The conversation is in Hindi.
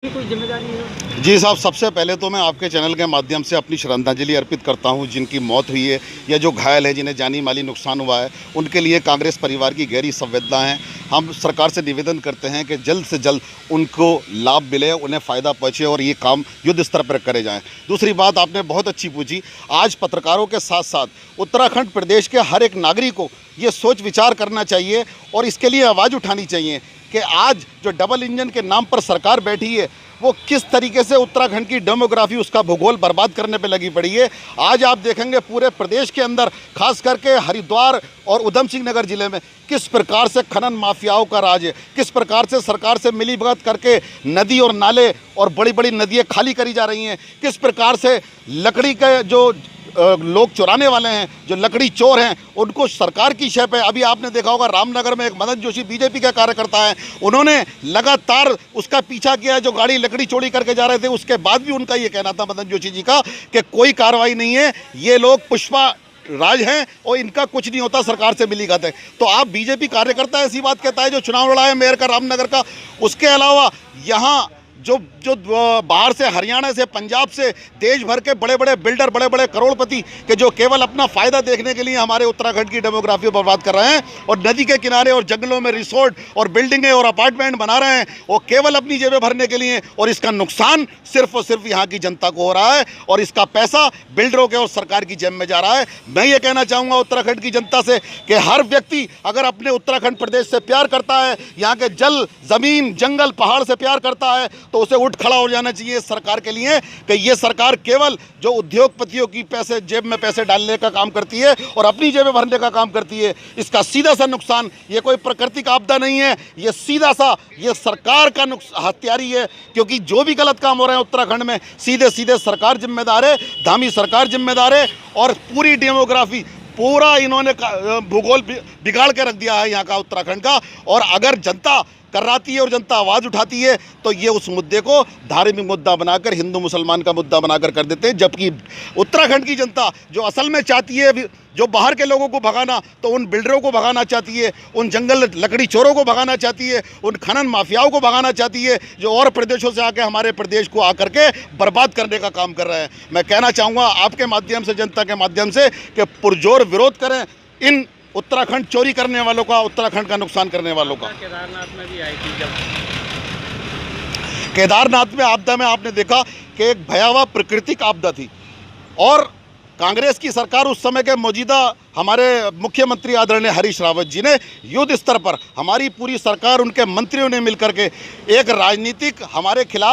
कोई जिम्मेदारी है? जी साहब, सबसे पहले तो मैं आपके चैनल के माध्यम से अपनी श्रद्धांजलि अर्पित करता हूं जिनकी मौत हुई है या जो घायल है, जिन्हें जानी माली नुकसान हुआ है, उनके लिए कांग्रेस परिवार की गहरी संवेदना है। हम सरकार से निवेदन करते हैं कि जल्द से जल्द उनको लाभ मिले, उन्हें फ़ायदा पहुँचे और ये काम युद्ध स्तर पर करे जाएँ। दूसरी बात आपने बहुत अच्छी पूछी। आज पत्रकारों के साथ साथ उत्तराखंड प्रदेश के हर एक नागरिक को ये सोच विचार करना चाहिए और इसके लिए आवाज़ उठानी चाहिए कि आज जो डबल इंजन के नाम पर सरकार बैठी है वो किस तरीके से उत्तराखंड की डेमोग्राफी, उसका भूगोल बर्बाद करने पे लगी पड़ी है। आज आप देखेंगे पूरे प्रदेश के अंदर, खास करके हरिद्वार और उधम सिंह नगर ज़िले में किस प्रकार से खनन माफियाओं का राज है, किस प्रकार से सरकार से मिलीभगत करके नदी और नाले और बड़ी बड़ी नदियाँ खाली करी जा रही हैं, किस प्रकार से लकड़ी के जो लोग चुराने वाले हैं, जो लकड़ी चोर हैं, उनको सरकार की शय पे। अभी आपने देखा होगा रामनगर में एक मदन जोशी बीजेपी का कार्यकर्ता है, उन्होंने लगातार उसका पीछा किया, जो गाड़ी लकड़ी चोरी करके जा रहे थे। उसके बाद भी उनका ये कहना था मदन जोशी जी का कि कोई कार्रवाई नहीं है, ये लोग पुष्पा राज हैं और इनका कुछ नहीं होता, सरकार से मिली गत है। तो आप बीजेपी कार्यकर्ता ऐसी बात कहता है जो चुनाव लड़ा है मेयर का रामनगर का। उसके अलावा यहाँ जो बाहर से, हरियाणा से, पंजाब से, देश भर के बड़े बड़े बिल्डर, बड़े बड़े करोड़पति के जो केवल अपना फ़ायदा देखने के लिए हमारे उत्तराखंड की डेमोग्राफी बर्बाद कर रहे हैं और नदी के किनारे और जंगलों में रिसोर्ट और बिल्डिंगें और अपार्टमेंट बना रहे हैं, वो केवल अपनी जेबें भरने के लिए। और इसका नुकसान सिर्फ और सिर्फ यहाँ की जनता को हो रहा है और इसका पैसा बिल्डरों के और सरकार की जेब में जा रहा है। मैं ये कहना चाहूँगा उत्तराखंड की जनता से कि हर व्यक्ति अगर अपने उत्तराखंड प्रदेश से प्यार करता है, यहाँ के जल, ज़मीन, जंगल, पहाड़ से प्यार करता है, तो उसे उठ खड़ा हो जाना चाहिए सरकार के लिए कि ये सरकार केवल जो उद्योगपतियों की पैसे, जेब में पैसे डालने का काम करती है और अपनी जेबें भरने का काम करती है। इसका सीधा सा नुकसान, ये कोई प्राकृतिक आपदा नहीं है, ये सीधा सा ये सरकार का हत्यारी है। क्योंकि जो भी गलत काम हो रहे हैं उत्तराखंड में, सीधे सीधे सरकार जिम्मेदार है, धामी सरकार जिम्मेदार है। और पूरी डेमोग्राफी, पूरा इन्होंने भूगोल बिगाड़ के रख दिया है यहाँ का, उत्तराखंड का। और अगर जनता कर्राती है और जनता आवाज़ उठाती है तो ये उस मुद्दे को धार्मिक मुद्दा बनाकर, हिंदू मुसलमान का मुद्दा बनाकर कर देते हैं। जबकि उत्तराखंड की जनता जो असल में चाहती है, जो बाहर के लोगों को भगाना, तो उन बिल्डरों को भगाना चाहती है, उन जंगल लकड़ी चोरों को भगाना चाहती है, उन खनन माफियाओं को भगाना चाहती है, जो और प्रदेशों से आके हमारे प्रदेश को आकर के बर्बाद करने का काम कर रहे हैं। मैं कहना चाहूँगा आपके माध्यम से, जनता के माध्यम से, कि पुरजोर विरोध करें इन उत्तराखंड चोरी करने वालों का, उत्तराखंड का नुकसान करने वालों का। केदारनाथ में भी आई थी, जब केदारनाथ में आपदा में आपने देखा कि एक भयावह प्राकृतिक आपदा थी और कांग्रेस की सरकार, उस समय के मौजूदा हमारे मुख्यमंत्री आदरणीय हरीश रावत जी ने युद्ध स्तर पर, हमारी पूरी सरकार, उनके मंत्रियों ने मिलकर के एक राजनीतिक हमारे खिलाफ